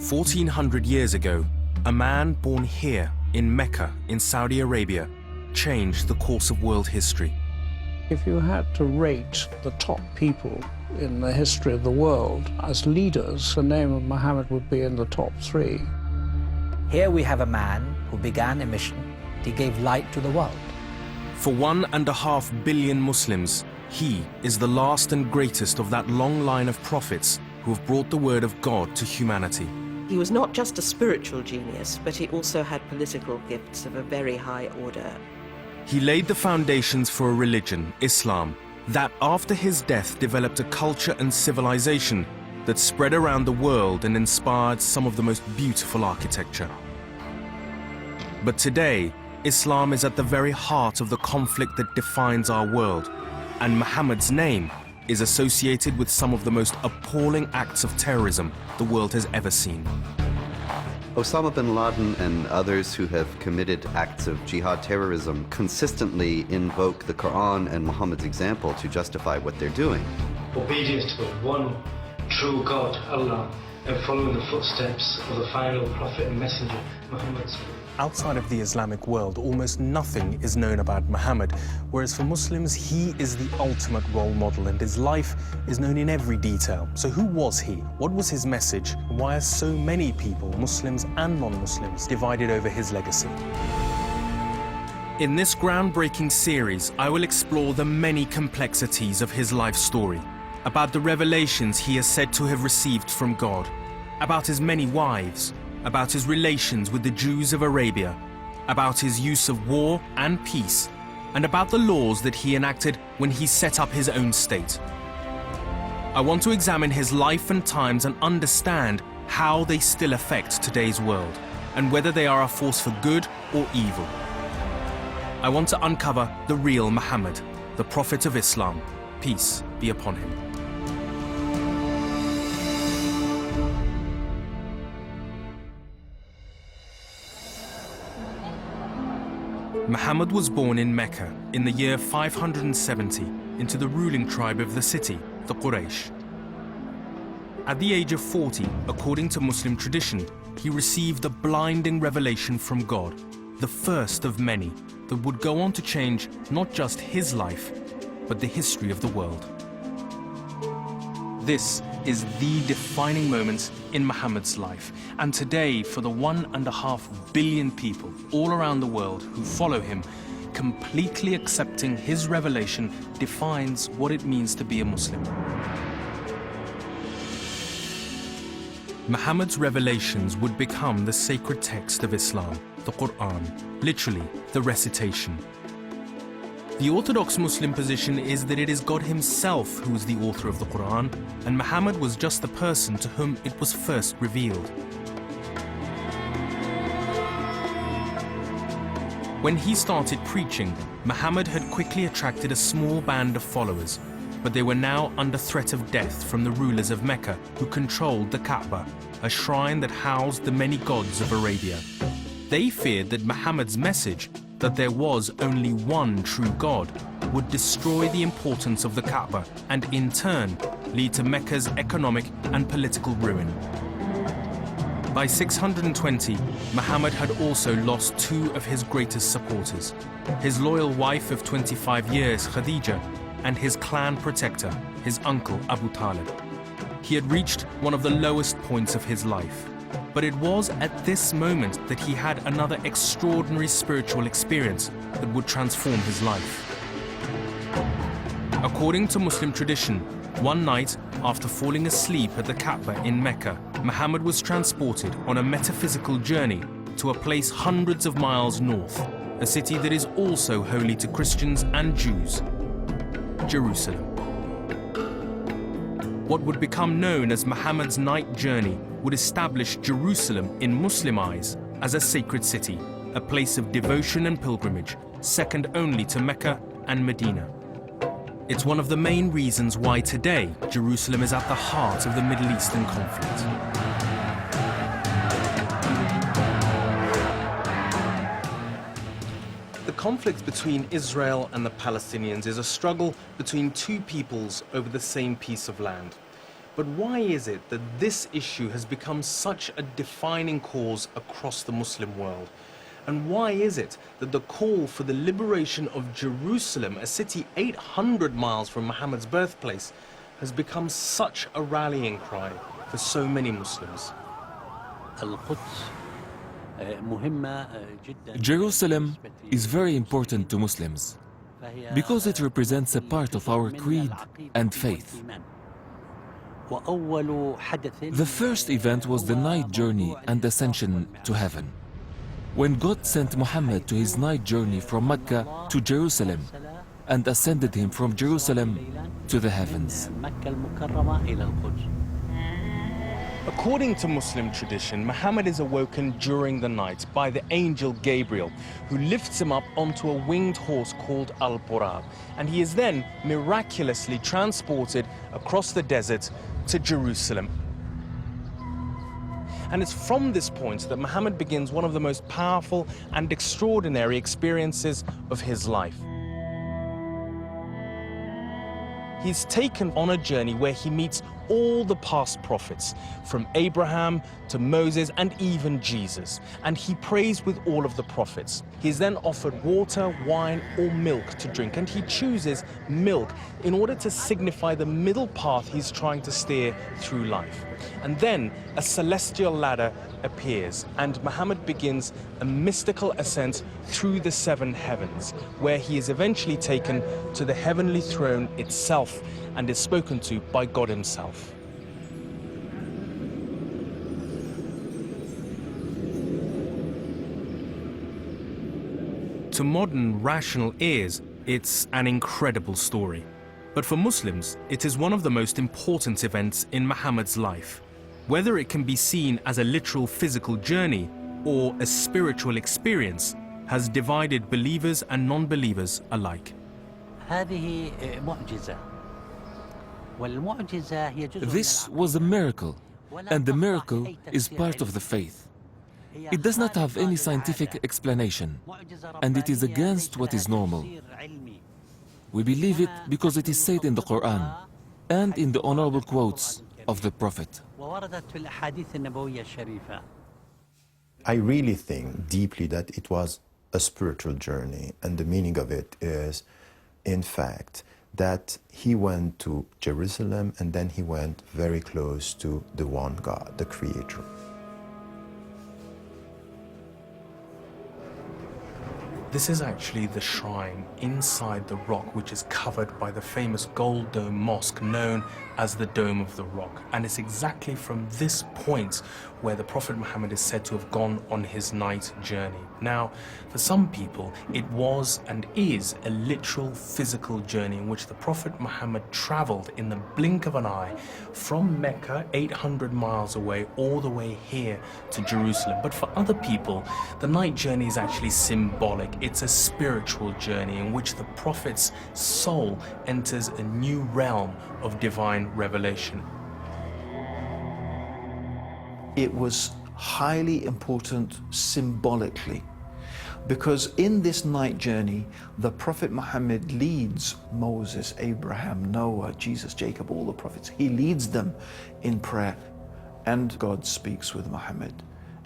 1400 years ago, a man born here in Mecca in Saudi Arabia changed the course of world history. If you had to rate the top people in the history of the world as leaders, the name of Muhammad would be in the top 3. Here we have a man who began a mission. He gave light to the world. For 1.5 billion Muslims, he is the last and greatest of that long line of prophets who have brought the word of God to humanity. He was not just a spiritual genius, but he also had political gifts of a very high order. He laid the foundations for a religion, Islam, that after his death developed a culture and civilization that spread around the world and inspired some of the most beautiful architecture. But today, Islam is at the very heart of the conflict that defines our world, and Muhammad's name is associated with some of the most appalling acts of terrorism the world has ever seen. Osama bin Laden and others who have committed acts of jihad terrorism consistently invoke the Quran and Muhammad's example to justify what they're doing. Obedience to the one true God, Allah, and following the footsteps of the final prophet and messenger, Muhammad. Outside of the Islamic world, almost nothing is known about Muhammad, whereas for Muslims, he is the ultimate role model and his life is known in every detail. So who was he? What was his message? Why are so many people, Muslims and non-Muslims, divided over his legacy? In this groundbreaking series, I will explore the many complexities of his life story, about the revelations he is said to have received from God, about his many wives, about his relations with the Jews of Arabia, about his use of war and peace, and about the laws that he enacted when he set up his own state. I want to examine his life and times and understand how they still affect today's world, and whether they are a force for good or evil. I want to uncover the real Muhammad, the Prophet of Islam. Peace be upon him. Muhammad was born in Mecca in the year 570 into the ruling tribe of the city, the Quraysh. At the age of 40, according to Muslim tradition, he received a blinding revelation from God, the first of many that would go on to change not just his life, but the history of the world. This is the defining moment in Muhammad's life, and today, for the 1.5 billion people all around the world who follow him, completely accepting his revelation defines what it means to be a Muslim. Muhammad's revelations would become the sacred text of Islam, the Quran, literally the recitation. The orthodox Muslim position is that it is God himself who is the author of the Quran, and Muhammad was just the person to whom it was first revealed. When he started preaching, Muhammad had quickly attracted a small band of followers, but they were now under threat of death from the rulers of Mecca who controlled the Kaaba, a shrine that housed the many gods of Arabia. They feared that Muhammad's message, that there was only one true God, would destroy the importance of the Kaaba and in turn lead to Mecca's economic and political ruin. By 620, Muhammad had also lost 2 of his greatest supporters, his loyal wife of 25 years, Khadija, and his clan protector, his uncle Abu Talib. He had reached one of the lowest points of his life. But it was at this moment that he had another extraordinary spiritual experience that would transform his life. According to Muslim tradition, one night after falling asleep at the Kaaba in Mecca, Muhammad was transported on a metaphysical journey to a place hundreds of miles north, a city that is also holy to Christians and Jews, Jerusalem. What would become known as Muhammad's night journey would establish Jerusalem in Muslim eyes as a sacred city, a place of devotion and pilgrimage, second only to Mecca and Medina. It's one of the main reasons why today Jerusalem is at the heart of the Middle Eastern conflict. The conflict between Israel and the Palestinians is a struggle between 2 peoples over the same piece of land. But why is it that this issue has become such a defining cause across the Muslim world? And why is it that the call for the liberation of Jerusalem, a city 800 miles from Muhammad's birthplace, has become such a rallying cry for so many Muslims? Jerusalem is very important to Muslims because it represents a part of our creed and faith. The first event was the night journey and ascension to heaven. When God sent Muhammad to his night journey from Mecca to Jerusalem and ascended him from Jerusalem to the heavens. According to Muslim tradition, Muhammad is awoken during the night by the angel Gabriel, who lifts him up onto a winged horse called Al-Buraq, and he is then miraculously transported across the desert to Jerusalem. And it's from this point that Muhammad begins one of the most powerful and extraordinary experiences of his life. He's taken on a journey where he meets all the past prophets, from Abraham to Moses and even Jesus, and he prays with all of the prophets. He's then offered water, wine, or milk to drink, and he chooses milk in order to signify the middle path he's trying to steer through life. And then a celestial ladder appears, and Muhammad begins a mystical ascent through the 7 heavens, where he is eventually taken to the heavenly throne itself and is spoken to by God himself. To modern rational ears, it's an incredible story. But for Muslims, it is one of the most important events in Muhammad's life. Whether it can be seen as a literal physical journey or a spiritual experience has divided believers and non-believers alike. This was a miracle, and the miracle is part of the faith. It does not have any scientific explanation, and it is against what is normal. We believe it because it is said in the Quran and in the honorable quotes of the Prophet. I really think deeply that it was a spiritual journey, and the meaning of it is, in fact, that he went to Jerusalem and then he went very close to the one God, the Creator. This is actually the shrine inside the rock, which is covered by the famous gold dome mosque known as the Dome of the Rock. And it's exactly from this point where the Prophet Muhammad is said to have gone on his night journey. Now, for some people, it was and is a literal physical journey in which the Prophet Muhammad traveled in the blink of an eye from Mecca, 800 miles away, all the way here to Jerusalem. But for other people, the night journey is actually symbolic. It's a spiritual journey in which the Prophet's soul enters a new realm of divine revelation. It was highly important symbolically, because in this night journey, the Prophet Muhammad leads Moses, Abraham, Noah, Jesus, Jacob, all the prophets. He leads them in prayer, and God speaks with Muhammad.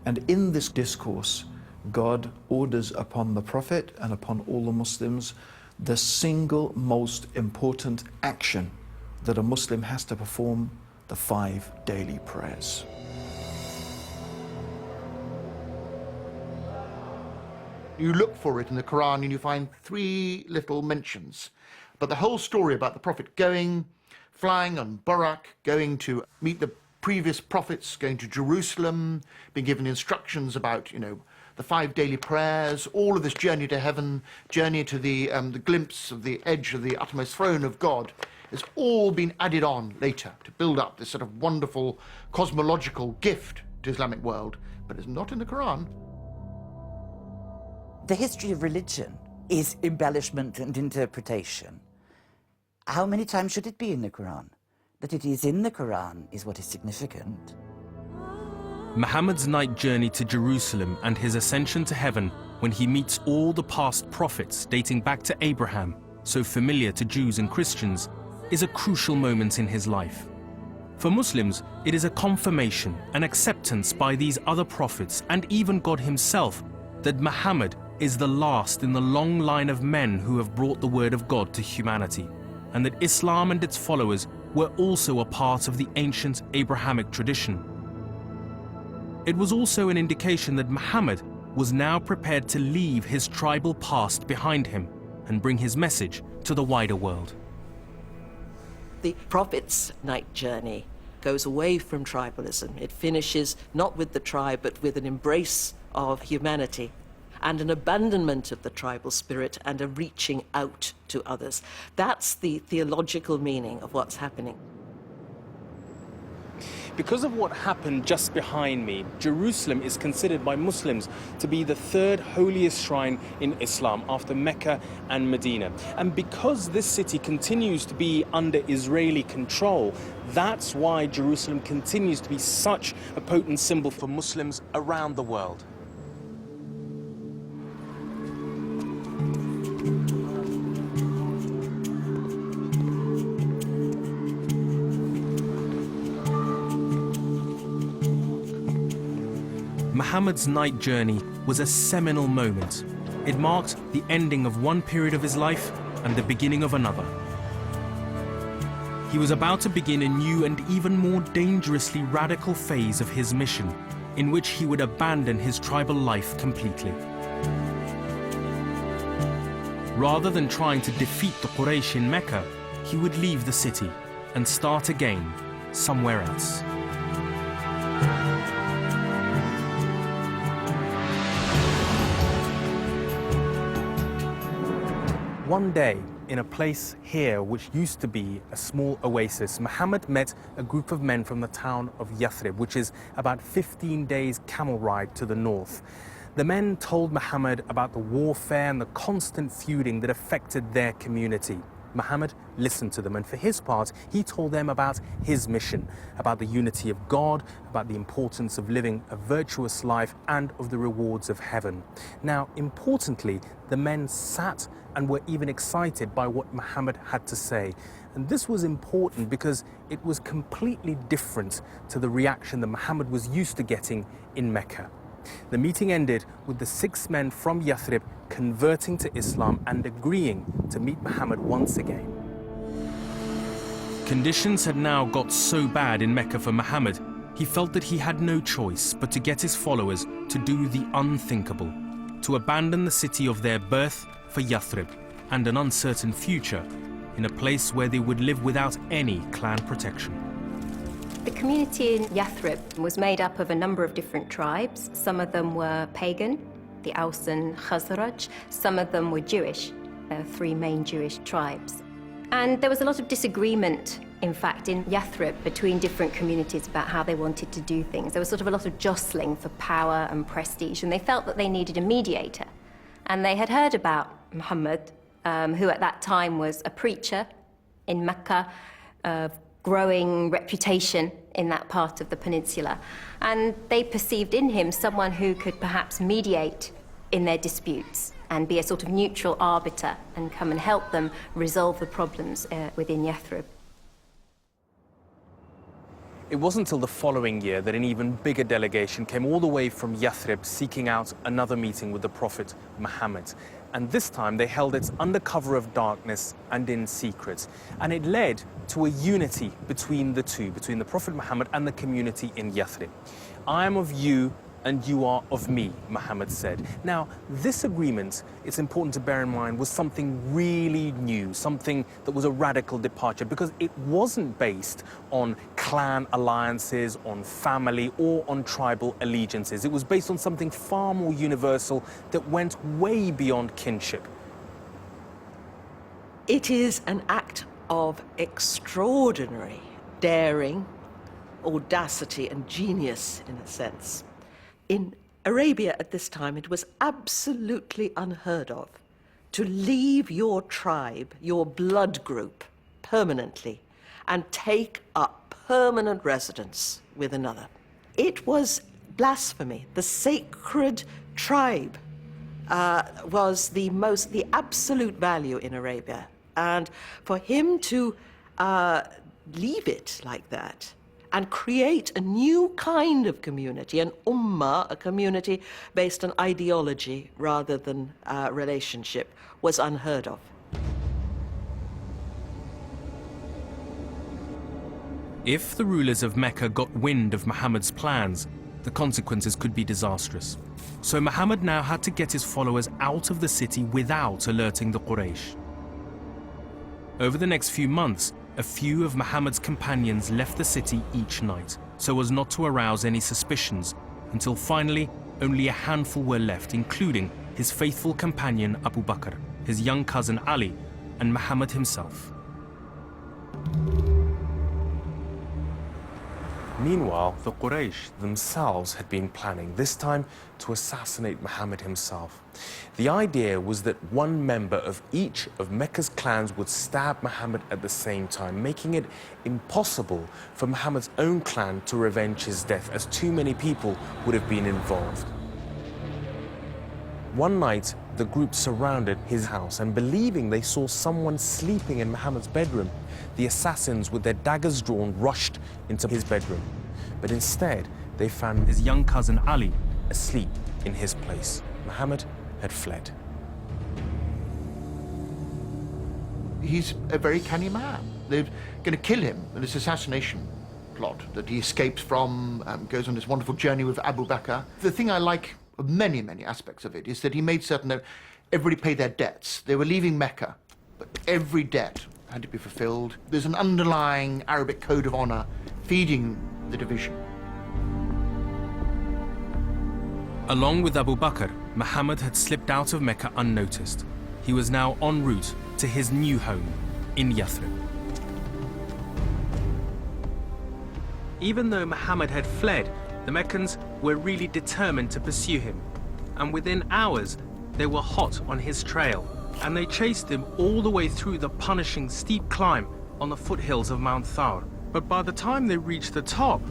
And in this discourse, God orders upon the Prophet and upon all the Muslims the single most important action that a Muslim has to perform, the 5 daily prayers. You look for it in the Quran and you find 3 little mentions. But the whole story about the Prophet flying on Buraq, going to meet the previous prophets, going to Jerusalem, being given instructions about, the 5 daily prayers, all of this journey to heaven, journey to the glimpse of the edge of the uttermost throne of God, has all been added on later to build up this sort of wonderful cosmological gift to the Islamic world, but it's not in the Quran. The history of religion is embellishment and interpretation. How many times should it be in the Quran? That it is in the Quran is what is significant. Muhammad's night journey to Jerusalem and his ascension to heaven when he meets all the past prophets dating back to Abraham, so familiar to Jews and Christians, is a crucial moment in his life. For Muslims, it is a confirmation, an acceptance by these other prophets and even God himself that Muhammad is the last in the long line of men who have brought the word of God to humanity, and that Islam and its followers were also a part of the ancient Abrahamic tradition. It was also an indication that Muhammad was now prepared to leave his tribal past behind him and bring his message to the wider world. The Prophet's night journey goes away from tribalism. It finishes not with the tribe, but with an embrace of humanity and an abandonment of the tribal spirit and a reaching out to others. That's the theological meaning of what's happening. Because of what happened just behind me, Jerusalem is considered by Muslims to be the third holiest shrine in Islam after Mecca and Medina. And because this city continues to be under Israeli control, that's why Jerusalem continues to be such a potent symbol for Muslims around the world. Muhammad's night journey was a seminal moment. It marked the ending of one period of his life and the beginning of another. He was about to begin a new and even more dangerously radical phase of his mission, in which he would abandon his tribal life completely. Rather than trying to defeat the Quraysh in Mecca, he would leave the city and start again somewhere else. One day, in a place here which used to be a small oasis, Muhammad met a group of men from the town of Yathrib, which is about 15 days camel ride to the north. The men told Muhammad about the warfare and the constant feuding that affected their community. Muhammad listened to them, and for his part, he told them about his mission, about the unity of God, about the importance of living a virtuous life, and of the rewards of heaven. Now, importantly, the men sat and were even excited by what Muhammad had to say. And this was important because it was completely different to the reaction that Muhammad was used to getting in Mecca. The meeting ended with the 6 men from Yathrib converting to Islam and agreeing to meet Muhammad once again. Conditions had now got so bad in Mecca for Muhammad, he felt that he had no choice but to get his followers to do the unthinkable, to abandon the city of their birth for Yathrib and an uncertain future in a place where they would live without any clan protection. The community in Yathrib was made up of a number of different tribes. Some of them were pagan, the Aus and Khazraj. Some of them were Jewish. There are 3 main Jewish tribes. And there was a lot of disagreement, in fact, in Yathrib between different communities about how they wanted to do things. There was sort of a lot of jostling for power and prestige, and they felt that they needed a mediator. And they had heard about Muhammad, who at that time was a preacher in Mecca, growing reputation in that part of the peninsula. And they perceived in him someone who could perhaps mediate in their disputes and be a sort of neutral arbiter and come and help them resolve the problems within Yathrib. It wasn't until the following year that an even bigger delegation came all the way from Yathrib seeking out another meeting with the Prophet Muhammad. And this time they held it under cover of darkness and in secret. And it led to a unity between the two, between the Prophet Muhammad and the community in Yathrib. I am of you and you are of me, Muhammad said. Now, this agreement, it's important to bear in mind, was something really new, something that was a radical departure, because it wasn't based on clan alliances, on family, or on tribal allegiances. It was based on something far more universal that went way beyond kinship. It is an act of extraordinary daring, audacity, and genius, in a sense. In Arabia at this time, it was absolutely unheard of to leave your tribe, your blood group, permanently and take up permanent residence with another. It was blasphemy. The sacred tribe was the absolute value in Arabia. And for him to leave it like that and create a new kind of community, an ummah, a community based on ideology rather than relationship, was unheard of. If the rulers of Mecca got wind of Muhammad's plans, the consequences could be disastrous. So Muhammad now had to get his followers out of the city without alerting the Quraysh. Over the next few months, a few of Muhammad's companions left the city each night, so as not to arouse any suspicions, until finally only a handful were left, including his faithful companion Abu Bakr, his young cousin Ali, and Muhammad himself. Meanwhile, the Quraysh themselves had been planning, this time to assassinate Muhammad himself. The idea was that one member of each of Mecca's clans would stab Muhammad at the same time, making it impossible for Muhammad's own clan to revenge his death, as too many people would have been involved. One night, the group surrounded his house, and believing they saw someone sleeping in Muhammad's bedroom, the assassins, with their daggers drawn, rushed into his bedroom. But instead, they found his young cousin Ali asleep in his place. Muhammad had fled. He's a very canny man. They're going to kill him in this assassination plot that he escapes from, goes on this wonderful journey with Abu Bakr. The thing I like of many, many aspects of it is that he made certain that everybody paid their debts. They were leaving Mecca, but every debt had to be fulfilled. There's an underlying Arabic code of honor feeding the division. Along with Abu Bakr, Muhammad had slipped out of Mecca unnoticed. He was now en route to his new home in Yathrib. Even though Muhammad had fled, the Meccans were really determined to pursue him. And within hours, they were hot on his trail, and they chased him all the way through the punishing steep climb on the foothills of Mount Thawr. But by the time they reached the top,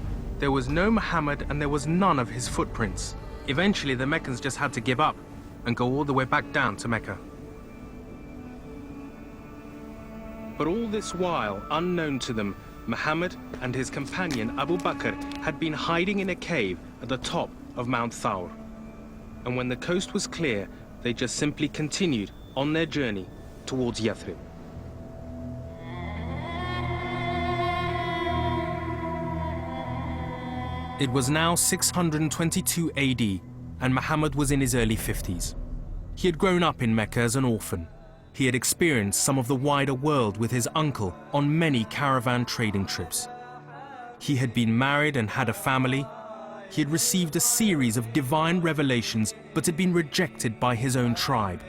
there was no Muhammad and there was none of his footprints. Eventually, the Meccans just had to give up and go all the way back down to Mecca. But all this while, unknown to them, Muhammad and his companion Abu Bakr had been hiding in a cave at the top of Mount Thawr. And when the coast was clear, they just simply continued on their journey towards Yathrib. It was now 622 AD, and Muhammad was in his early 50s. He had grown up in Mecca as an orphan. He had experienced some of the wider world with his uncle on many caravan trading trips. He had been married and had a family. He had received a series of divine revelations, but had been rejected by his own tribe.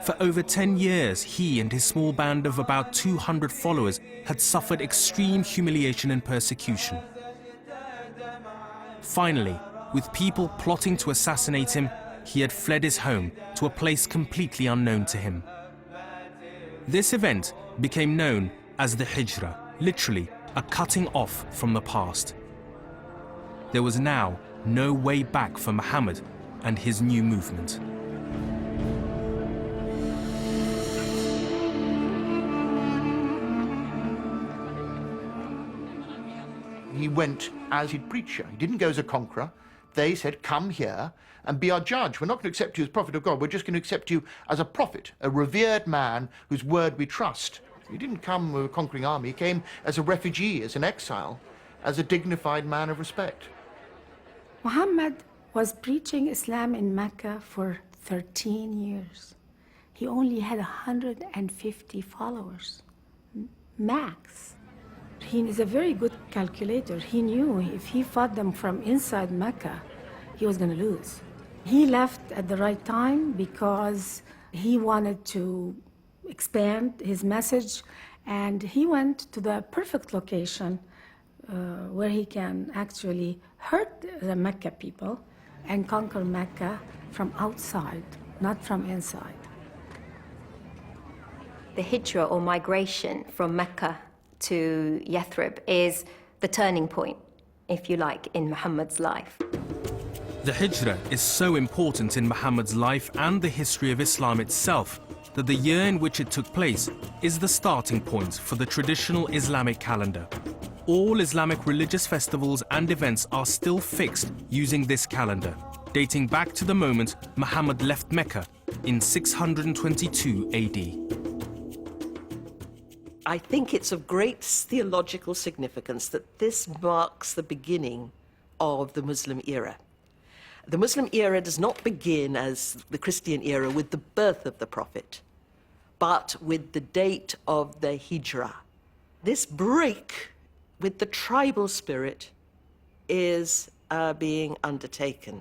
For over 10 years, he and his small band of about 200 followers had suffered extreme humiliation and persecution. Finally, with people plotting to assassinate him, he had fled his home to a place completely unknown to him. This event became known as the Hijra, literally a cutting off from the past. There was now no way back for Muhammad and his new movement. He went as he'd preacher. He didn't go as a conqueror. They said, come here and be our judge. We're not going to accept you as prophet of God. We're just going to accept you as a prophet, a revered man whose word we trust. He didn't come with a conquering army. He came as a refugee, as an exile, as a dignified man of respect. Muhammad was preaching Islam in Mecca for 13 years. He only had 150 followers, max. He is a very good calculator. He knew if he fought them from inside Mecca, he was going to lose. He left at the right time because he wanted to expand his message, and he went to the perfect location where he can actually hurt the Mecca people and conquer Mecca from outside, not from inside. The Hijra, or migration from Mecca to Yathrib, is the turning point, if you like, in Muhammad's life. The Hijra is so important in Muhammad's life and the history of Islam itself that the year in which it took place is the starting point for the traditional Islamic calendar. All Islamic religious festivals and events are still fixed using this calendar, dating back to the moment Muhammad left Mecca in 622 AD. I think it's of great theological significance that this marks the beginning of the Muslim era. The Muslim era does not begin, as the Christian era, with the birth of the Prophet, but with the date of the Hijrah. This break with the tribal spirit is being undertaken.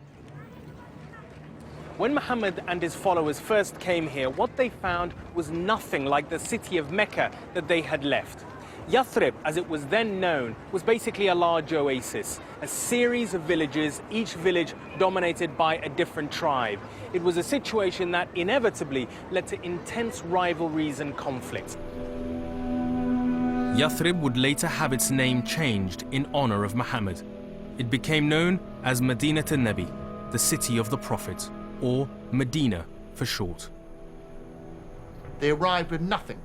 When Muhammad and his followers first came here, what they found was nothing like the city of Mecca that they had left. Yathrib, as it was then known, was basically a large oasis, a series of villages, each village dominated by a different tribe. It was a situation that inevitably led to intense rivalries and conflict. Yathrib would later have its name changed in honor of Muhammad. It became known as Madinat al-Nabi, the city of the Prophet, or Medina for short. They arrived with nothing,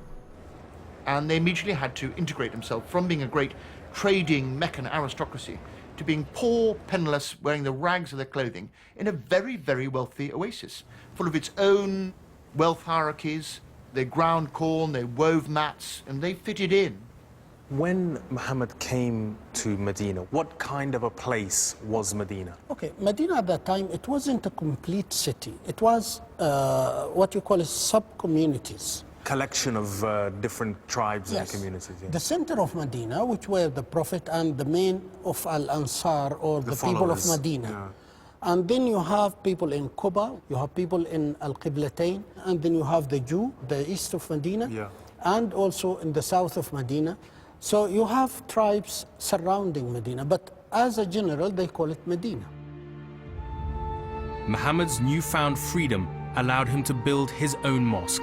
and they immediately had to integrate themselves from being a great trading Meccan aristocracy to being poor, penniless, wearing the rags of their clothing in a very, very wealthy oasis, full of its own wealth hierarchies. They ground corn, they wove mats, and they fitted in. When Muhammad came to Medina, what kind of a place was Medina? Okay, Medina at that time, it wasn't a complete city. It was what you call sub-communities. Collection of different tribes Yes. and communities. Yeah. The center of Medina, which were the Prophet and the main of Al-Ansar, or the people of followers, Medina. yeah. And then you have people in Quba, you have people in Al-Qiblatain, and then you have the Jew, the east of Medina, Yeah. and also in the south of Medina. So you have tribes surrounding Medina, but as a general, they call it Medina. Muhammad's newfound freedom allowed him to build his own mosque.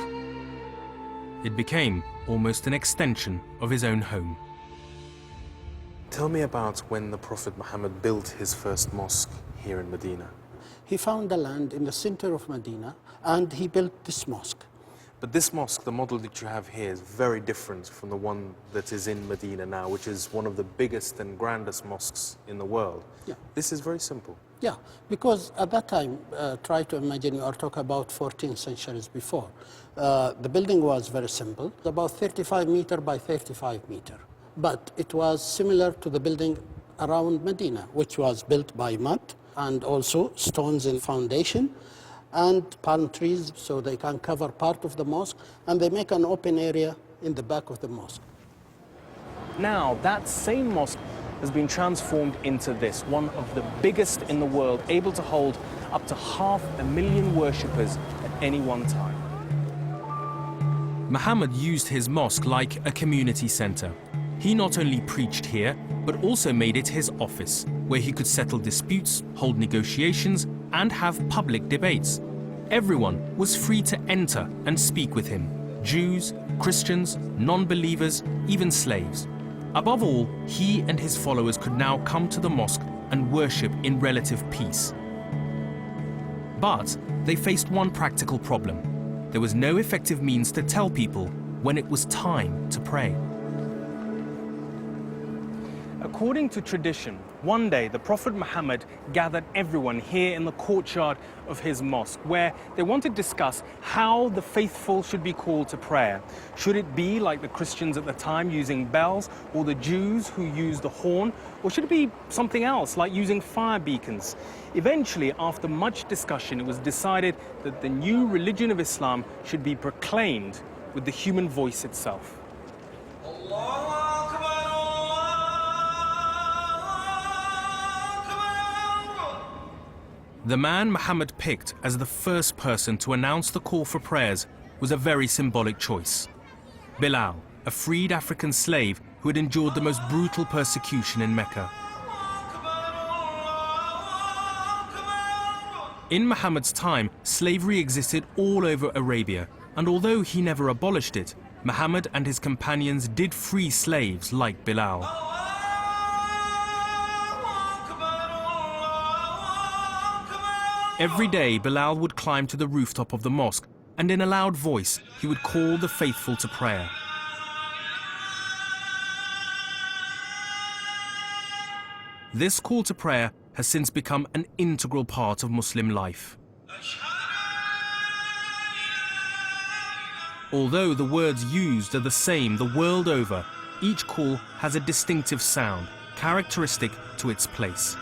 It became almost an extension of his own home. Tell me about when the Prophet Muhammad built his first mosque here in Medina. He found the land in the center of Medina, and he built this mosque. But this mosque, the model that you have here, is very different from the one that is in Medina now, which is one of the biggest and grandest mosques in the world. Yeah. This is very simple. Yeah, because at that time, try to imagine you are talking about 14 centuries before. The building was very simple, about 35 meter by 35 meter. But it was similar to the building around Medina, which was built by mud and also stones in foundation and palm trees so they can cover part of the mosque, and they make an open area in the back of the mosque. Now, that same mosque has been transformed into this, one of the biggest in the world, able to hold up to 500,000 worshippers at any one time. Muhammad used his mosque like a community center. He not only preached here, but also made it his office, where he could settle disputes, hold negotiations, and have public debates. Everyone was free to enter and speak with him. Jews, Christians, non-believers, even slaves. Above all, he and his followers could now come to the mosque and worship in relative peace. But they faced one practical problem. There was no effective means to tell people when it was time to pray. According to tradition, one day the Prophet Muhammad gathered everyone here in the courtyard of his mosque, where they wanted to discuss how the faithful should be called to prayer. Should it be like the Christians at the time using bells, or the Jews who used the horn, or should it be something else like using fire beacons? Eventually, after much discussion, it was decided that the new religion of Islam should be proclaimed with the human voice itself. The man Muhammad picked as the first person to announce the call for prayers was a very symbolic choice. Bilal, a freed African slave who had endured the most brutal persecution in Mecca. In Muhammad's time, slavery existed all over Arabia, and although he never abolished it, Muhammad and his companions did free slaves like Bilal. Every day, Bilal would climb to the rooftop of the mosque, and in a loud voice, he would call the faithful to prayer. This call to prayer has since become an integral part of Muslim life. Although the words used are the same the world over, each call has a distinctive sound, characteristic to its place.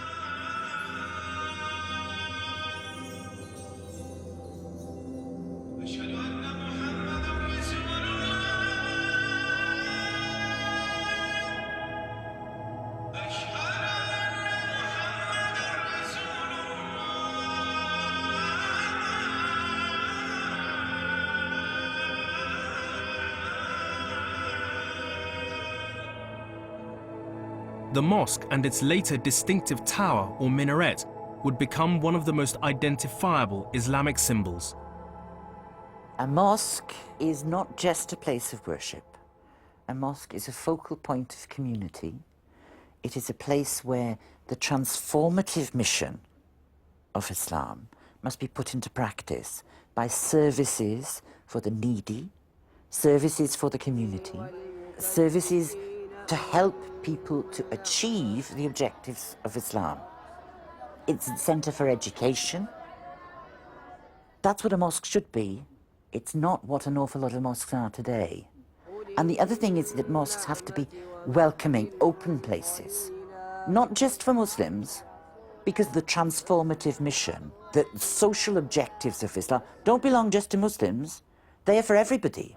The mosque and its later distinctive tower or minaret would become one of the most identifiable Islamic symbols. A mosque is not just a place of worship. A mosque is a focal point of community. It is a place where the transformative mission of Islam must be put into practice by services for the needy, services for the community, services to help people to achieve the objectives of Islam. It's a centre for education. That's what a mosque should be. It's not what an awful lot of mosques are today. And the other thing is that mosques have to be welcoming, open places, not just for Muslims, because the transformative mission, the social objectives of Islam don't belong just to Muslims, they are for everybody.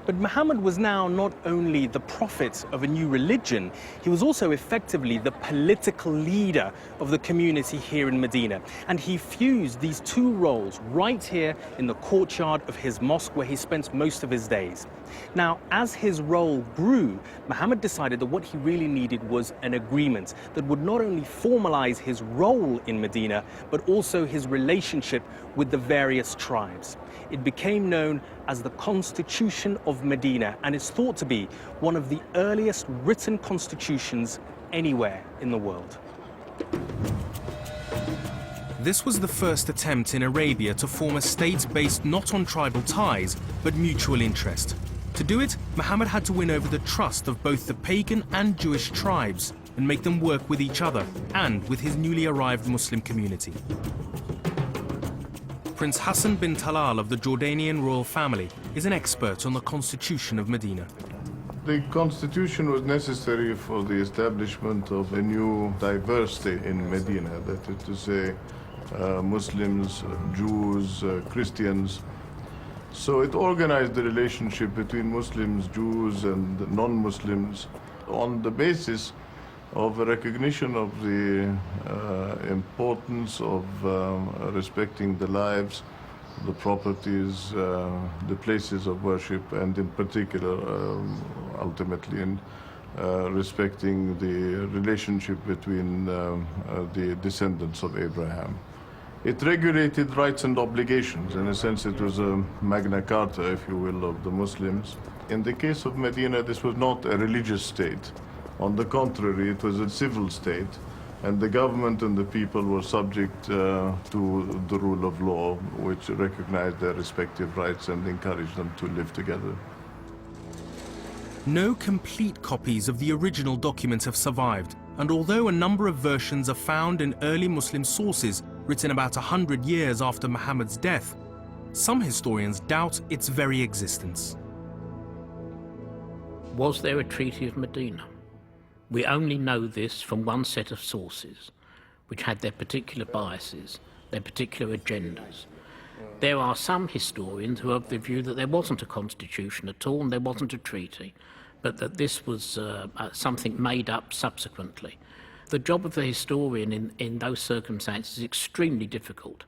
But Muhammad was now not only the prophet of a new religion, he was also effectively the political leader of the community here in Medina. And he fused these two roles right here in the courtyard of his mosque where he spent most of his days. Now, as his role grew, Muhammad decided that what he really needed was an agreement that would not only formalize his role in Medina, but also his relationship with the various tribes. It became known as the Constitution of Medina and is thought to be one of the earliest written constitutions anywhere in the world. This was the first attempt in Arabia to form a state based not on tribal ties, but mutual interest. To do it, Muhammad had to win over the trust of both the pagan and Jewish tribes and make them work with each other and with his newly arrived Muslim community. Prince Hassan bin Talal of the Jordanian royal family is an expert on the Constitution of Medina. The constitution was necessary for the establishment of a new diverse state in Medina, that is to say, Muslims, Jews, Christians. So it organized the relationship between Muslims, Jews, and non-Muslims on the basis of a recognition of the importance of respecting the lives, the properties, the places of worship, and in particular, ultimately, in respecting the relationship between the descendants of Abraham. It regulated rights and obligations. In a sense, it was a Magna Carta, if you will, of the Muslims. In the case of Medina, this was not a religious state. On the contrary, it was a civil state, and the government and the people were subject to the rule of law, which recognized their respective rights and encouraged them to live together. No complete copies of the original document have survived, and although a number of versions are found in early Muslim sources written about 100 years after Muhammad's death, some historians doubt its very existence. Was there a Treaty of Medina? We only know this from one set of sources, which had their particular biases, their particular agendas. There are some historians who have the view that there wasn't a constitution at all and there wasn't a treaty, but that this was something made up subsequently. The job of the historian in those circumstances is extremely difficult.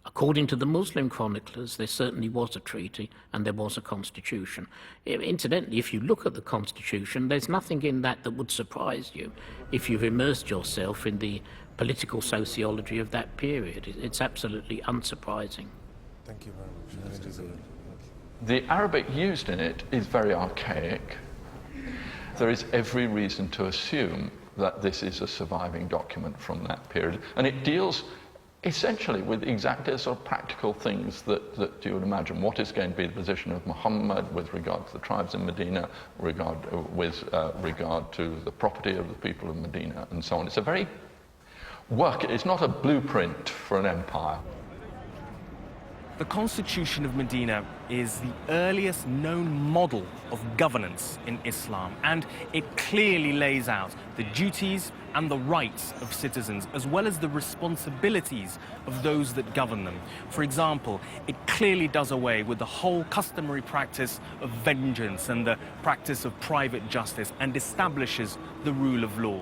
According to the Muslim chroniclers, there certainly was a treaty and there was a constitution. Incidentally, if you look at the constitution, there's nothing in that that would surprise you if you've immersed yourself in the political sociology of that period. It's absolutely unsurprising. Thank you very much. The Arabic used in it is very archaic. There is every reason to assume that this is a surviving document from that period, and it deals Essentially with exactly the sort of practical things that you would imagine. What is going to be the position of Muhammad with regard to the tribes in Medina, with regard to the property of the people of Medina, and so on. It's a very it's not a blueprint for an empire. The Constitution of Medina is the earliest known model of governance in Islam, and it clearly lays out the duties and the rights of citizens, as well as the responsibilities of those that govern them. For example, it clearly does away with the whole customary practice of vengeance and the practice of private justice, and establishes the rule of law.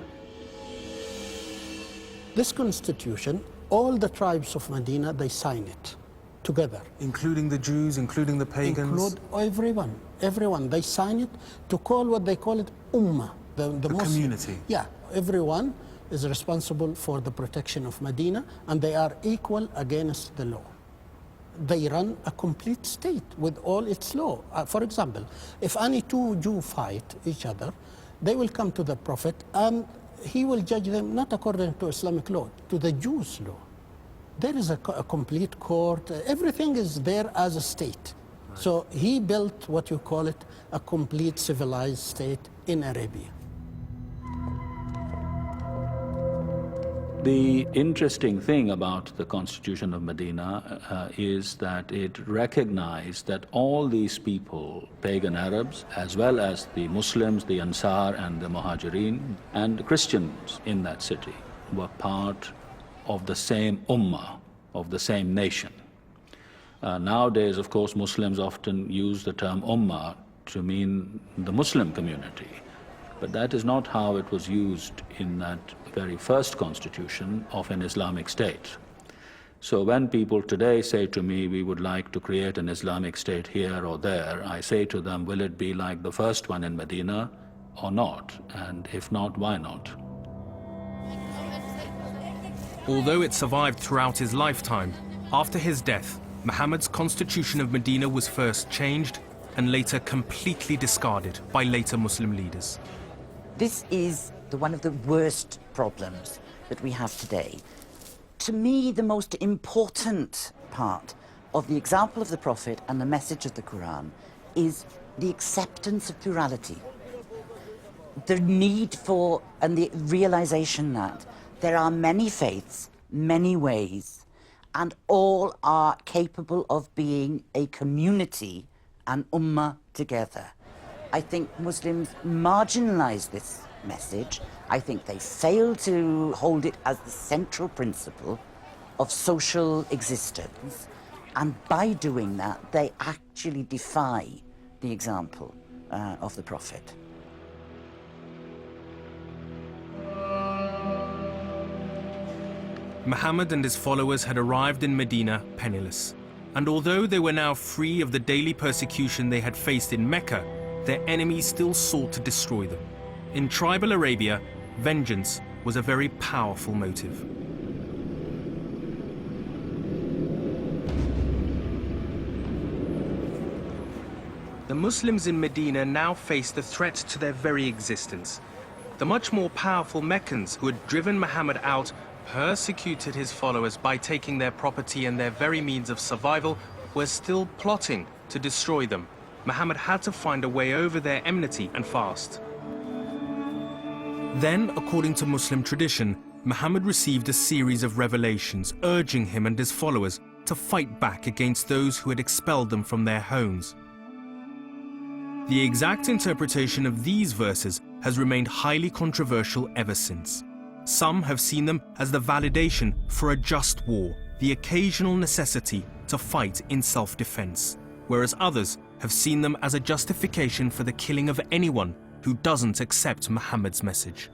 This constitution, all the tribes of Medina, they sign it together. Including the Jews, including the pagans? Include everyone. They sign it to call what they call it Ummah. The Muslim community. Yeah, everyone is responsible for the protection of Medina, and they are equal against the law. They run a complete state with all its law. For example, if any two Jews fight each other, they will come to the Prophet and he will judge them not according to Islamic law, to the Jews' law. There is a complete court. Everything is there as a state. Right. So he built what you call it a complete civilized state in Arabia. The interesting thing about the Constitution of Medina is that it recognized that all these people, pagan Arabs, as well as the Muslims, the Ansar and the Muhajirin, and the Christians in that city, were part of the same ummah, of the same nation. Nowadays, of course, Muslims often use the term ummah to mean the Muslim community, but that is not how it was used in that very first constitution of an Islamic state. So when people today say to me, we would like to create an Islamic state here or there, I say to them, will it be like the first one in Medina or not? And if not, why not? Although it survived throughout his lifetime, after his death, Muhammad's Constitution of Medina was first changed and later completely discarded by later Muslim leaders. This is one of the worst problems that we have today. To me, the most important part of the example of the Prophet and the message of the Quran is the acceptance of plurality. The need for and the realization that there are many faiths, many ways, and all are capable of being a community, an ummah together. I think Muslims marginalize this message. I think they fail to hold it as the central principle of social existence, and by doing that, they actually defy the example of the Prophet. Muhammad and his followers had arrived in Medina penniless, and although they were now free of the daily persecution they had faced in Mecca, their enemies still sought to destroy them. In tribal Arabia, vengeance was a very powerful motive. The Muslims in Medina now faced a threat to their very existence. The much more powerful Meccans who had driven Muhammad out persecuted his followers by taking their property and their very means of survival, were still plotting to destroy them. Muhammad had to find a way over their enmity and fast. Then, according to Muslim tradition, Muhammad received a series of revelations urging him and his followers to fight back against those who had expelled them from their homes. The exact interpretation of these verses has remained highly controversial ever since. Some have seen them as the validation for a just war, the occasional necessity to fight in self-defense, whereas others have seen them as a justification for the killing of anyone who doesn't accept Muhammad's message.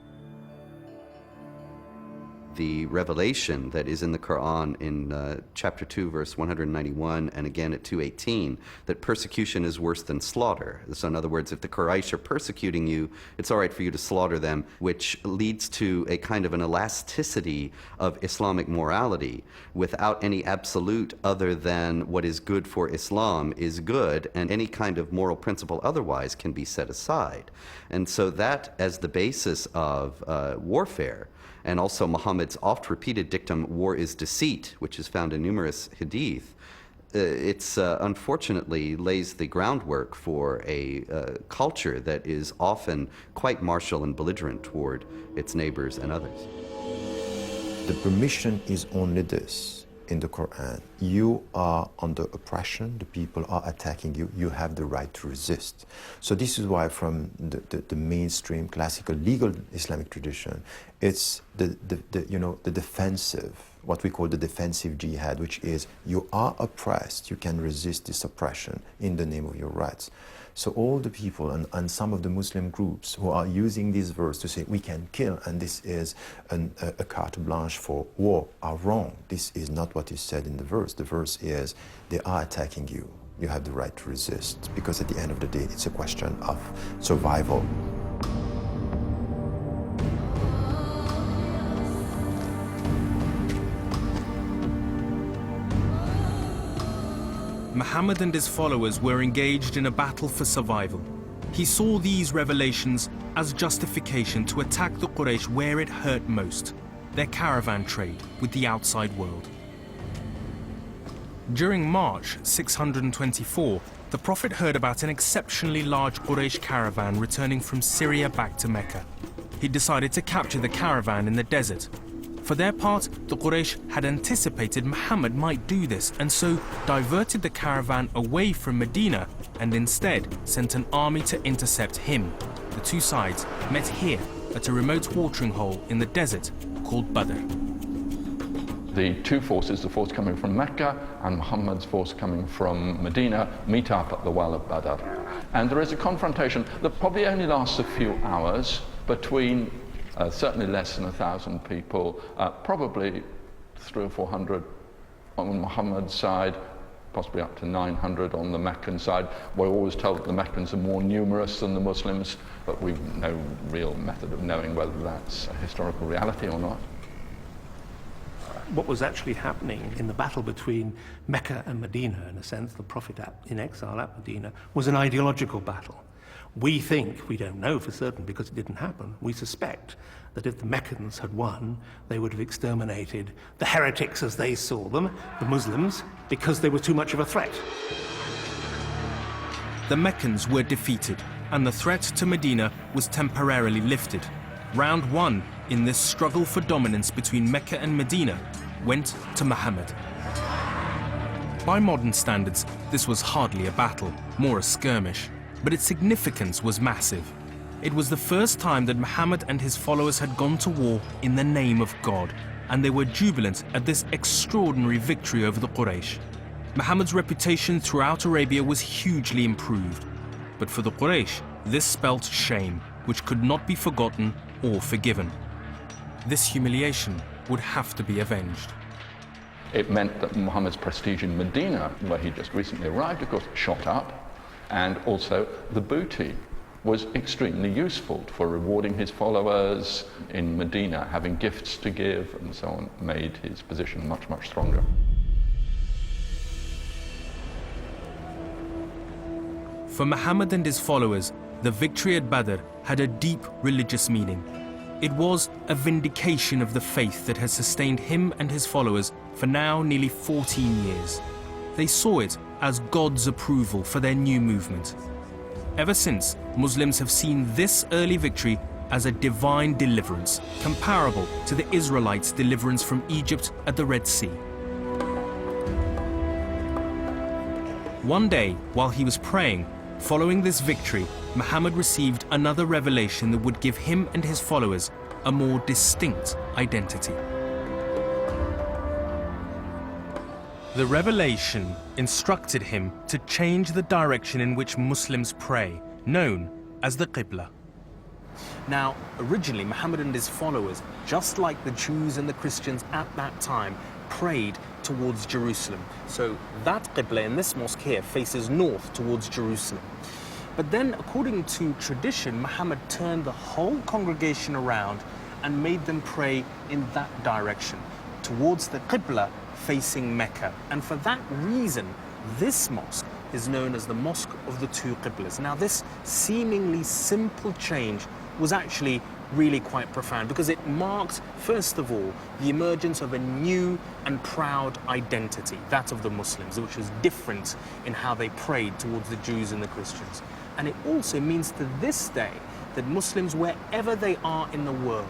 The revelation that is in the Quran in chapter 2, verse 191, and again at 218, that persecution is worse than slaughter. So in other words, if the Quraysh are persecuting you, it's all right for you to slaughter them, which leads to a kind of an elasticity of Islamic morality without any absolute other than what is good for Islam is good, and any kind of moral principle otherwise can be set aside. And so that, as the basis of warfare, and also Muhammad's oft-repeated dictum, war is deceit, which is found in numerous hadith, it's unfortunately lays the groundwork for a culture that is often quite martial and belligerent toward its neighbors and others. The permission is only this in the Quran. You are under oppression, the people are attacking you, you have the right to resist. So this is why from the mainstream classical legal Islamic tradition, it's the defensive, what we call the defensive jihad, which is you are oppressed, you can resist this oppression in the name of your rights. So all the people and some of the Muslim groups who are using this verse to say we can kill and this is a carte blanche for war are wrong. This is not what is said in the verse. The verse is they are attacking you. You have the right to resist, because at the end of the day it's a question of survival. Muhammad and his followers were engaged in a battle for survival. He saw these revelations as justification to attack the Quraysh where it hurt most, their caravan trade with the outside world. During March 624, the Prophet heard about an exceptionally large Quraysh caravan returning from Syria back to Mecca. He decided to capture the caravan in the desert. For their part, the Quraysh had anticipated Muhammad might do this and so diverted the caravan away from Medina and instead sent an army to intercept him. The two sides met here at a remote watering hole in the desert called Badr. The two forces, the force coming from Mecca and Muhammad's force coming from Medina, meet up at the well of Badr. And there is a confrontation that probably only lasts a few hours between certainly less than 1,000 people, probably 300 or 400 on Muhammad's side, possibly up to 900 on the Meccan side. We're always told that the Meccans are more numerous than the Muslims, but we've no real method of knowing whether that's a historical reality or not. What was actually happening in the battle between Mecca and Medina, in a sense, the Prophet in exile at Medina, was an ideological battle. We think, we don't know for certain because it didn't happen, we suspect that if the Meccans had won, they would have exterminated the heretics as they saw them, the Muslims, because they were too much of a threat. The Meccans were defeated, and the threat to Medina was temporarily lifted. Round one in this struggle for dominance between Mecca and Medina went to Muhammad. By modern standards, this was hardly a battle, more a skirmish. But its significance was massive. It was the first time that Muhammad and his followers had gone to war in the name of God, and they were jubilant at this extraordinary victory over the Quraysh. Muhammad's reputation throughout Arabia was hugely improved. But for the Quraysh, this spelt shame, which could not be forgotten or forgiven. This humiliation would have to be avenged. It meant that Muhammad's prestige in Medina, where he just recently arrived, of course, shot up. And also the booty was extremely useful for rewarding his followers in Medina, having gifts to give and so on, made his position much, much stronger. For Muhammad and his followers, the victory at Badr had a deep religious meaning. It was a vindication of the faith that has sustained him and his followers for now nearly 14 years. They saw it as God's approval for their new movement. Ever since, Muslims have seen this early victory as a divine deliverance, comparable to the Israelites' deliverance from Egypt at the Red Sea. One day, while he was praying, following this victory, Muhammad received another revelation that would give him and his followers a more distinct identity. The revelation instructed him to change the direction in which Muslims pray, known as the Qibla. Now, originally, Muhammad and his followers, just like the Jews and the Christians at that time, prayed towards Jerusalem. So that Qibla in this mosque here faces north towards Jerusalem. But then, according to tradition, Muhammad turned the whole congregation around and made them pray in that direction, towards the Qibla facing Mecca. And for that reason, this mosque is known as the Mosque of the Two Qiblas. Now, this seemingly simple change was actually really quite profound because it marked, first of all, the emergence of a new and proud identity, that of the Muslims, which was different in how they prayed towards the Jews and the Christians. And it also means to this day that Muslims, wherever they are in the world,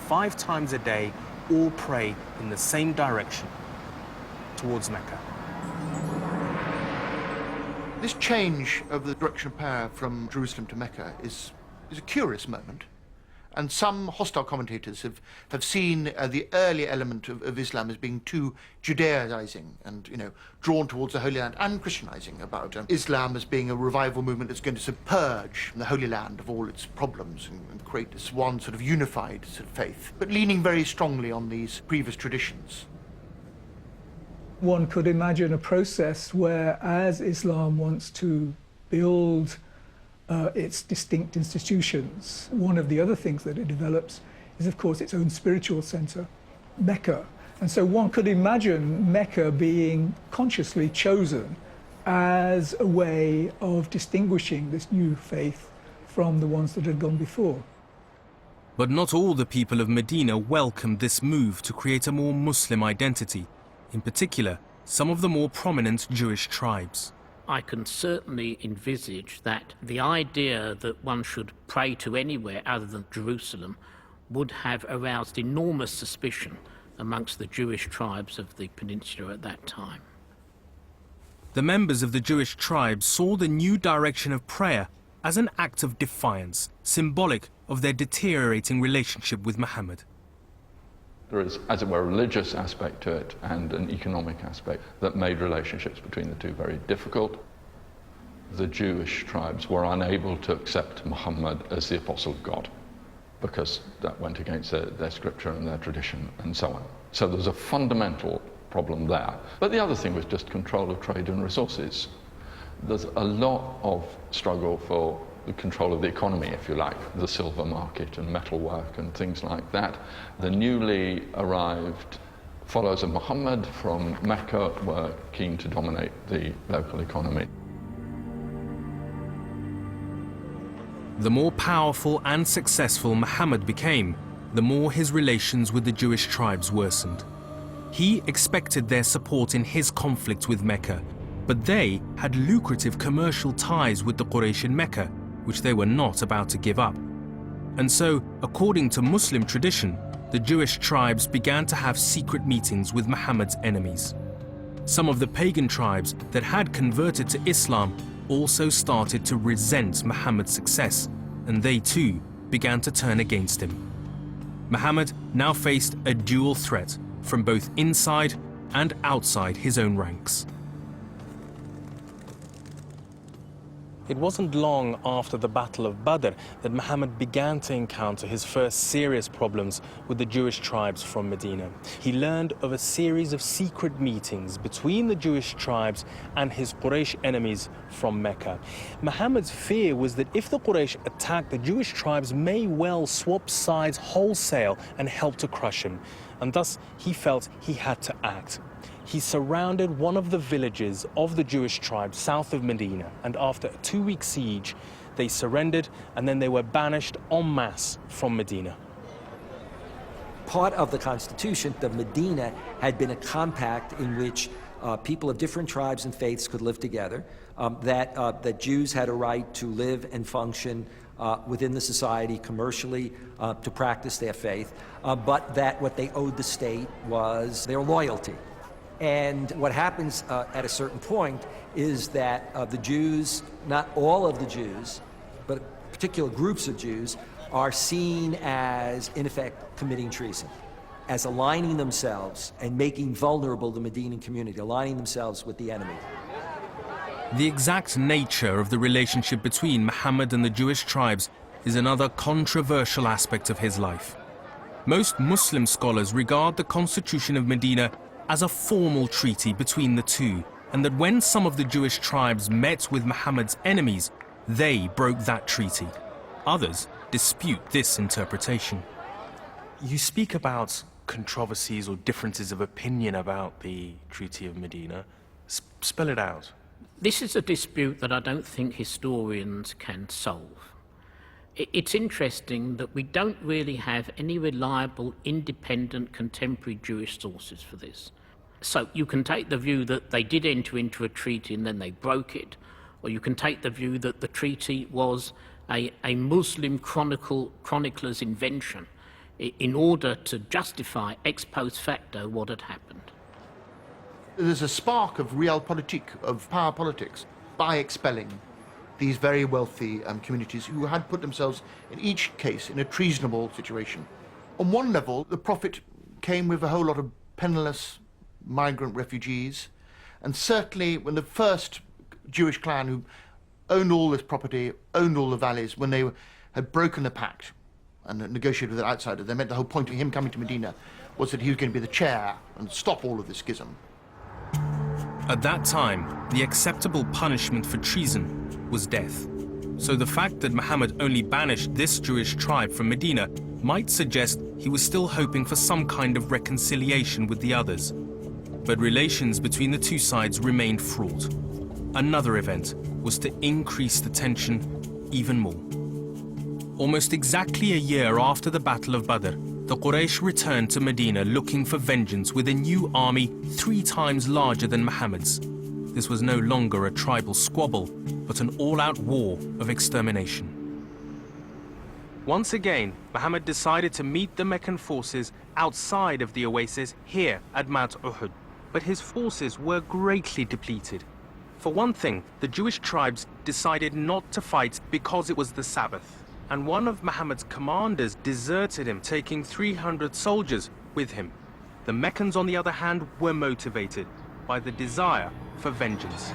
5 times a day, all pray in the same direction, towards Mecca. This change of the direction of prayer from Jerusalem to Mecca is a curious moment. And some hostile commentators have seen the early element of Islam as being too Judaizing and, drawn towards the Holy Land, and Christianizing about Islam as being a revival movement that's going to submerge the Holy Land of all its problems and create this one sort of unified sort of faith, but leaning very strongly on these previous traditions. One could imagine a process where, as Islam wants to build its distinct institutions, one of the other things that it develops is, of course, its own spiritual center, Mecca. And so one could imagine Mecca being consciously chosen as a way of distinguishing this new faith from the ones that had gone before. But not all the people of Medina welcomed this move to create a more Muslim identity. In particular, some of the more prominent Jewish tribes. I can certainly envisage that the idea that one should pray to anywhere other than Jerusalem would have aroused enormous suspicion amongst the Jewish tribes of the peninsula at that time. The members of the Jewish tribes saw the new direction of prayer as an act of defiance, symbolic of their deteriorating relationship with Muhammad. There is, as it were, a religious aspect to it and an economic aspect that made relationships between the two very difficult. The Jewish tribes were unable to accept Muhammad as the apostle of God because that went against their scripture and their tradition and so on. So there's a fundamental problem there. But the other thing was just control of trade and resources. There's a lot of struggle for the control of the economy, if you like, the silver market and metalwork and things like that. The newly arrived followers of Muhammad from Mecca were keen to dominate the local economy. The more powerful and successful Muhammad became, the more his relations with the Jewish tribes worsened. He expected their support in his conflict with Mecca, but they had lucrative commercial ties with the Quraysh in Mecca, which they were not about to give up. And so, according to Muslim tradition, the Jewish tribes began to have secret meetings with Muhammad's enemies. Some of the pagan tribes that had converted to Islam also started to resent Muhammad's success, and they too began to turn against him. Muhammad now faced a dual threat from both inside and outside his own ranks. It wasn't long after the Battle of Badr that Muhammad began to encounter his first serious problems with the Jewish tribes from Medina. He learned of a series of secret meetings between the Jewish tribes and his Quraysh enemies from Mecca. Muhammad's fear was that if the Quraysh attacked, the Jewish tribes may well swap sides wholesale and help to crush him. And thus he felt he had to act. He surrounded one of the villages of the Jewish tribe south of Medina, and after a 2-week siege, they surrendered and then they were banished en masse from Medina. Part of the Constitution of Medina had been a compact in which people of different tribes and faiths could live together, that Jews had a right to live and function within the society commercially to practice their faith, but that what they owed the state was their loyalty. And what happens at a certain point is that the Jews, not all of the Jews, but particular groups of Jews, are seen as, in effect, committing treason, as aligning themselves and making vulnerable the Medinan community, aligning themselves with the enemy. The exact nature of the relationship between Muhammad and the Jewish tribes is another controversial aspect of his life. Most Muslim scholars regard the Constitution of Medina as a formal treaty between the two, and that when some of the Jewish tribes met with Muhammad's enemies, they broke that treaty. Others dispute this interpretation. You speak about controversies or differences of opinion about the Treaty of Medina. Spell it out. This is a dispute that I don't think historians can solve. It's interesting that we don't really have any reliable, independent, contemporary Jewish sources for this. So you can take the view that they did enter into a treaty and then they broke it, or you can take the view that the treaty was a Muslim chronicler's invention in order to justify ex post facto what had happened. There's a spark of realpolitik, of power politics, by expelling these very wealthy communities who had put themselves, in each case, in a treasonable situation. On one level, the Prophet came with a whole lot of penniless migrant refugees, and certainly when the first Jewish clan who owned all this property, owned all the valleys, when they had broken the pact and negotiated with the outsiders, they meant the whole point of him coming to Medina was that he was going to be the chair and stop all of this schism. At that time, the acceptable punishment for treason was death. So the fact that Muhammad only banished this Jewish tribe from Medina might suggest he was still hoping for some kind of reconciliation with the others. But relations between the two sides remained fraught. Another event was to increase the tension even more. Almost exactly a year after the Battle of Badr, the Quraysh returned to Medina looking for vengeance with a new army 3 times larger than Muhammad's. This was no longer a tribal squabble, but an all-out war of extermination. Once again, Muhammad decided to meet the Meccan forces outside of the oasis here at Mount Uhud. But his forces were greatly depleted. For one thing, the Jewish tribes decided not to fight because it was the Sabbath. And one of Muhammad's commanders deserted him, taking 300 soldiers with him. The Meccans, on the other hand, were motivated by the desire for vengeance.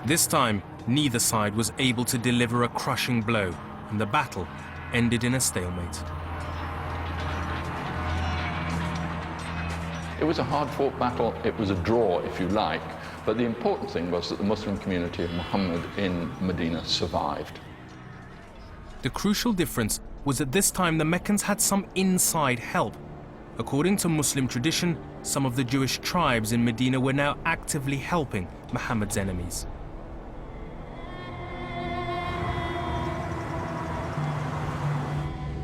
This time, neither side was able to deliver a crushing blow, and the battle ended in a stalemate. It was a hard-fought battle. It was a draw, if you like. But the important thing was that the Muslim community of Muhammad in Medina survived. The crucial difference was that this time the Meccans had some inside help. According to Muslim tradition, some of the Jewish tribes in Medina were now actively helping Muhammad's enemies.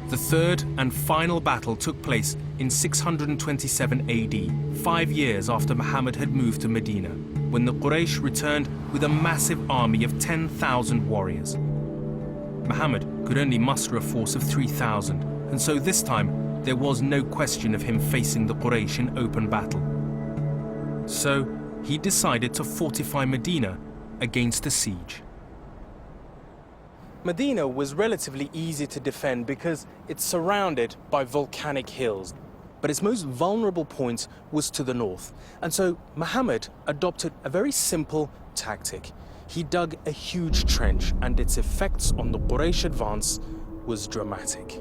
The third and final battle took place in 627 AD, 5 years after Muhammad had moved to Medina, when the Quraysh returned with a massive army of 10,000 warriors. Muhammad could only muster a force of 3,000, and so this time there was no question of him facing the Quraysh in open battle. So he decided to fortify Medina against a siege. Medina was relatively easy to defend because it's surrounded by volcanic hills. But its most vulnerable point was to the north. And so Muhammad adopted a very simple tactic. He dug a huge trench, and its effects on the Quraysh advance was dramatic.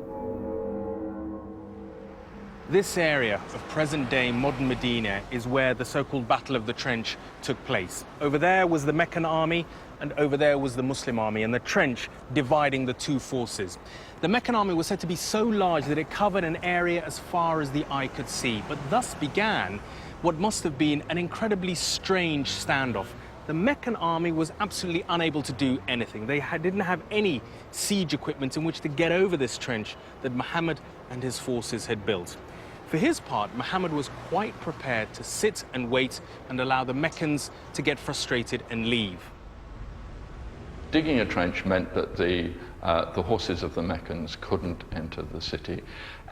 This area of present-day modern Medina is where the so-called Battle of the Trench took place. Over there was the Meccan army, and over there was the Muslim army, and the trench dividing the two forces. The Meccan army was said to be so large that it covered an area as far as the eye could see, but thus began what must have been an incredibly strange standoff. The Meccan army was absolutely unable to do anything. They didn't have any siege equipment in which to get over this trench that Muhammad and his forces had built. For his part, Muhammad was quite prepared to sit and wait and allow the Meccans to get frustrated and leave. Digging a trench meant that the horses of the Meccans couldn't enter the city.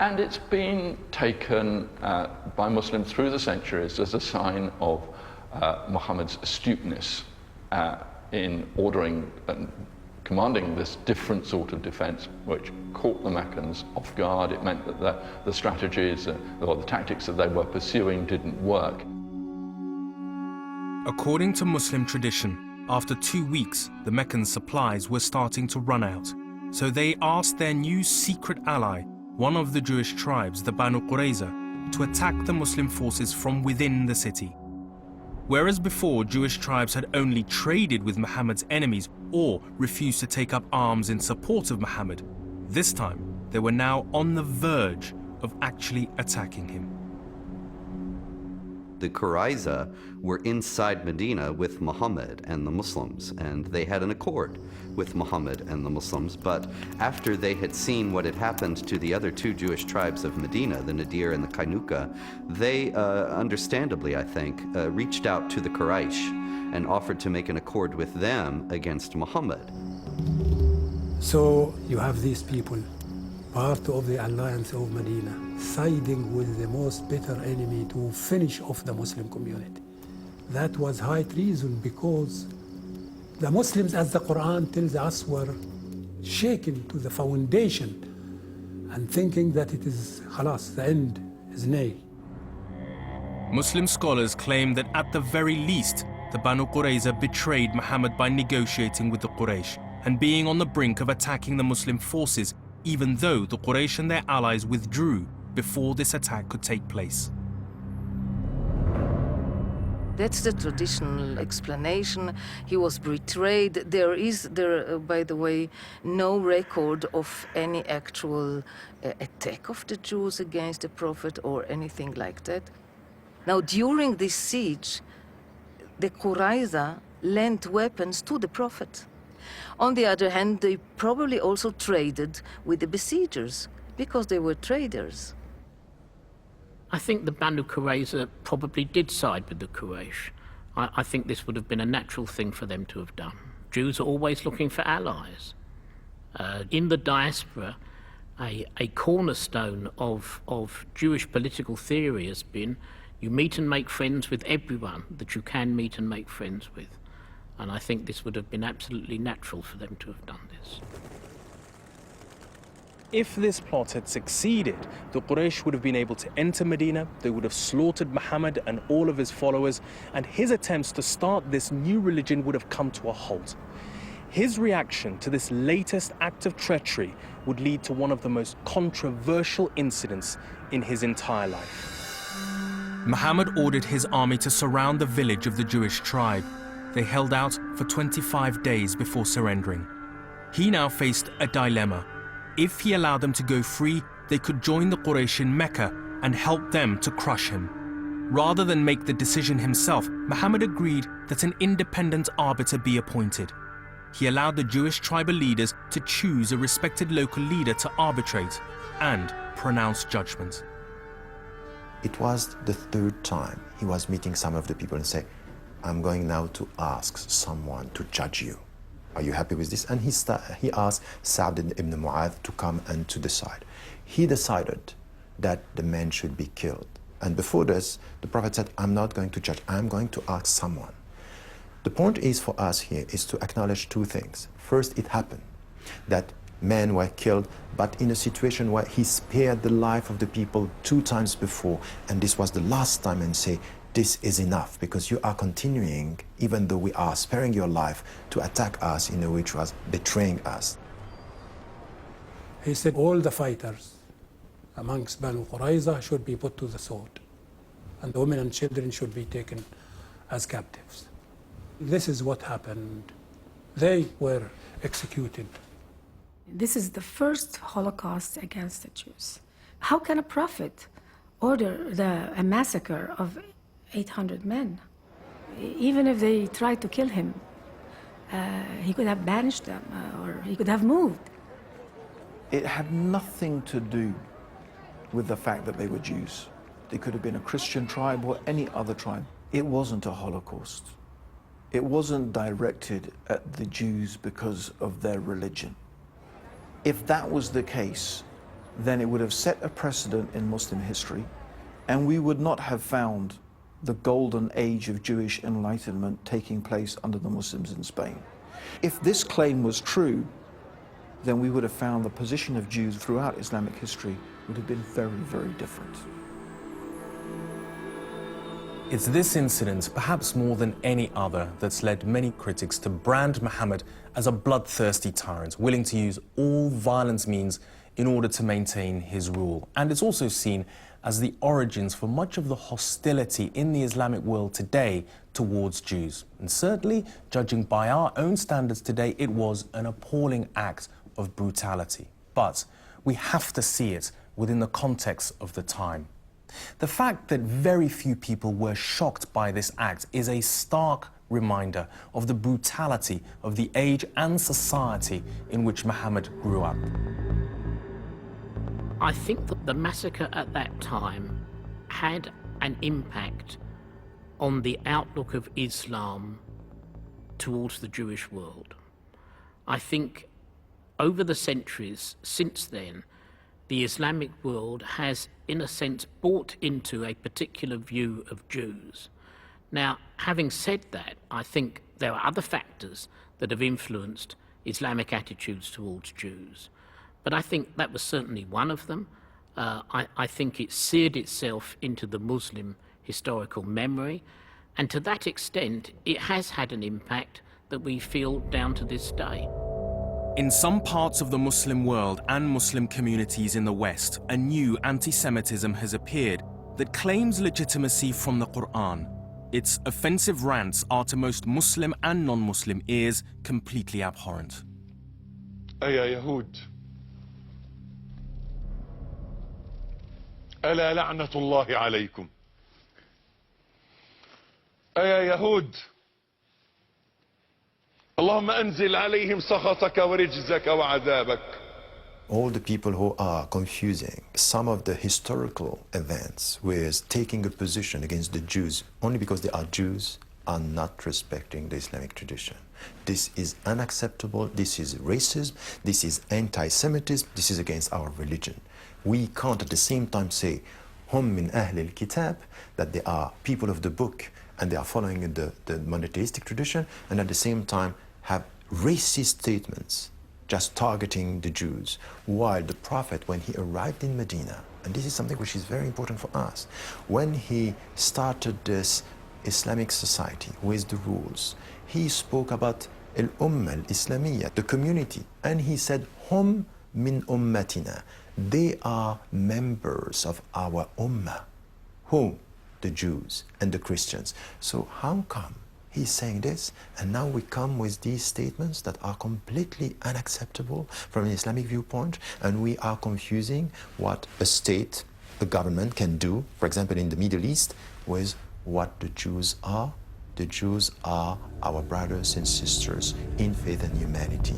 And it's been taken by Muslims through the centuries as a sign of Muhammad's astuteness in ordering and commanding this different sort of defense, which caught the Meccans off guard. It meant that the strategies or the tactics that they were pursuing didn't work. According to Muslim tradition, after 2 weeks, the Meccan supplies were starting to run out. So they asked their new secret ally, one of the Jewish tribes, the Banu Qurayza, to attack the Muslim forces from within the city. Whereas before Jewish tribes had only traded with Muhammad's enemies or refused to take up arms in support of Muhammad, this time they were now on the verge of actually attacking him. The Qurayza were inside Medina with Muhammad and the Muslims, and they had an accord with Muhammad and the Muslims. But after they had seen what had happened to the other two Jewish tribes of Medina, the Nadir and the Kainuka, they, understandably, I think, reached out to the Quraysh and offered to make an accord with them against Muhammad. So you have these people, part of the alliance of Medina, siding with the most bitter enemy to finish off the Muslim community. That was high treason because the Muslims, as the Quran tells us, were shaken to the foundation and thinking that it is khalas, the end is nigh. Muslim scholars claim that at the very least, the Banu Qurayza betrayed Muhammad by negotiating with the Quraysh and being on the brink of attacking the Muslim forces, even though the Quraysh and their allies withdrew before this attack could take place. That's the traditional explanation. He was betrayed. There is, by the way, no record of any actual attack of the Jews against the Prophet or anything like that. Now, during this siege, the Qurayza lent weapons to the Prophet. On the other hand, they probably also traded with the besiegers because they were traders. I think the Banu Qurayza probably did side with the Quraysh. I think this would have been a natural thing for them to have done. Jews are always looking for allies. In the diaspora, a cornerstone of Jewish political theory has been you meet and make friends with everyone that you can meet and make friends with. And I think this would have been absolutely natural for them to have done this. If this plot had succeeded, the Quraysh would have been able to enter Medina, they would have slaughtered Muhammad and all of his followers, and his attempts to start this new religion would have come to a halt. His reaction to this latest act of treachery would lead to one of the most controversial incidents in his entire life. Muhammad ordered his army to surround the village of the Jewish tribe. They held out for 25 days before surrendering. He now faced a dilemma. If he allowed them to go free, they could join the Quraysh in Mecca and help them to crush him. Rather than make the decision himself, Muhammad agreed that an independent arbiter be appointed. He allowed the Jewish tribal leaders to choose a respected local leader to arbitrate and pronounce judgment. It was the third time he was meeting some of the people and say, I'm going now to ask someone to judge you. Are you happy with this? And he asked Sa'd ibn Mu'adh to come and to decide. He decided that the man should be killed. And before this, the Prophet said, I'm not going to judge, I'm going to ask someone. The point is for us here is to acknowledge two things. First, it happened that men were killed, but in a situation where he spared the life of the people 2 times before, and this was the last time, and say, this is enough, because you are continuing, even though we are sparing your life, to attack us in a way which was betraying us. He said all the fighters amongst Banu Qurayza should be put to the sword, and the women and children should be taken as captives. This is what happened. They were executed. This is the first Holocaust against the Jews. How can a prophet order a massacre of 800 men? Even if they tried to kill him, he could have banished them or he could have moved. It had nothing to do with the fact that they were Jews. They could have been a Christian tribe or any other tribe. It wasn't a Holocaust. It wasn't directed at the Jews because of their religion. If that was the case, then it would have set a precedent in Muslim history, and we would not have found the golden age of Jewish enlightenment taking place under the Muslims in Spain. If this claim was true, then we would have found the position of Jews throughout Islamic history would have been very, very different. It's this incident, perhaps more than any other, that's led many critics to brand Muhammad as a bloodthirsty tyrant, willing to use all violent means in order to maintain his rule. And it's also seen as the origins for much of the hostility in the Islamic world today towards Jews. And certainly, judging by our own standards today, it was an appalling act of brutality. But we have to see it within the context of the time. The fact that very few people were shocked by this act is a stark reminder of the brutality of the age and society in which Muhammad grew up. I think that the massacre at that time had an impact on the outlook of Islam towards the Jewish world. I think over the centuries since then, the Islamic world has, in a sense, bought into a particular view of Jews. Now, having said that, I think there are other factors that have influenced Islamic attitudes towards Jews. But I think that was certainly one of them. I think it seared itself into the Muslim historical memory, and to that extent, it has had an impact that we feel down to this day. In some parts of the Muslim world and Muslim communities in the West, a new anti-Semitism has appeared that claims legitimacy from the Quran. Its offensive rants are to most Muslim and non-Muslim ears completely abhorrent. أيا يهود ألا لعنة الله عليكم أيا يهود اللهم أنزل عليهم سخطك ورجزك وعذابك. All the people who are confusing some of the historical events with taking a position against the Jews only because they are Jews are not respecting the Islamic tradition. This is unacceptable, this is racism, this is anti-Semitism, this is against our religion. We can't at the same time say, hum min ahl al-kitab, that they are people of the book and they are following the monotheistic tradition, and at the same time have racist statements just targeting the Jews, while the Prophet, when he arrived in Medina, and this is something which is very important for us, when he started this Islamic society with the rules, he spoke about al-Ummah al-Islamiyya, the community, and he said, hum min ummatina, they are members of our Ummah. Who? The Jews and the Christians. So how come he's saying this, and now we come with these statements that are completely unacceptable from an Islamic viewpoint, and we are confusing what a state, a government can do, for example in the Middle East, with what the Jews are. The Jews are our brothers and sisters in faith and humanity.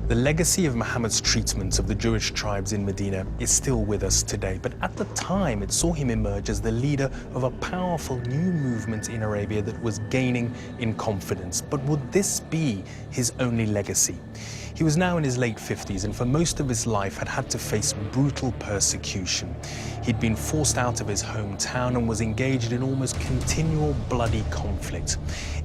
The legacy of Muhammad's treatment of the Jewish tribes in Medina is still with us today, but at the time it saw him emerge as the leader of a powerful new movement in Arabia that was gaining in confidence. But would this be his only legacy? He was now in his late 50s and for most of his life had had to face brutal persecution. He'd been forced out of his hometown and was engaged in almost continual bloody conflict.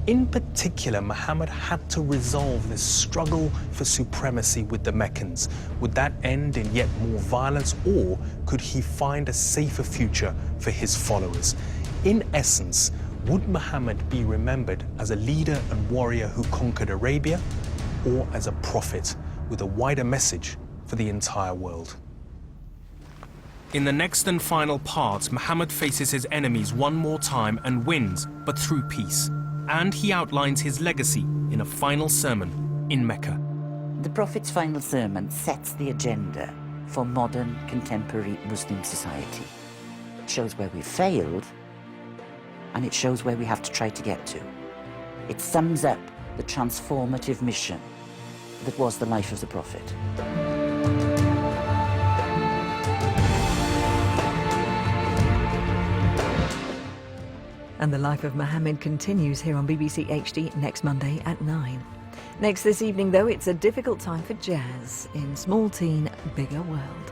In particular, Muhammad had to resolve this struggle for supremacy with the Meccans. Would that end in yet more violence, or could he find a safer future for his followers? In essence, would Muhammad be remembered as a leader and warrior who conquered Arabia, or as a prophet with a wider message for the entire world? In the next and final part, Muhammad faces his enemies one more time and wins, but through peace. And he outlines his legacy in a final sermon in Mecca. The Prophet's final sermon sets the agenda for modern, contemporary Muslim society. It shows where we failed, and it shows where we have to try to get to. It sums up the transformative mission that was the life of the Prophet. And the life of Muhammad continues here on BBC HD next Monday at 9. Next this evening, though, it's a difficult time for jazz in Small Teen, Bigger World.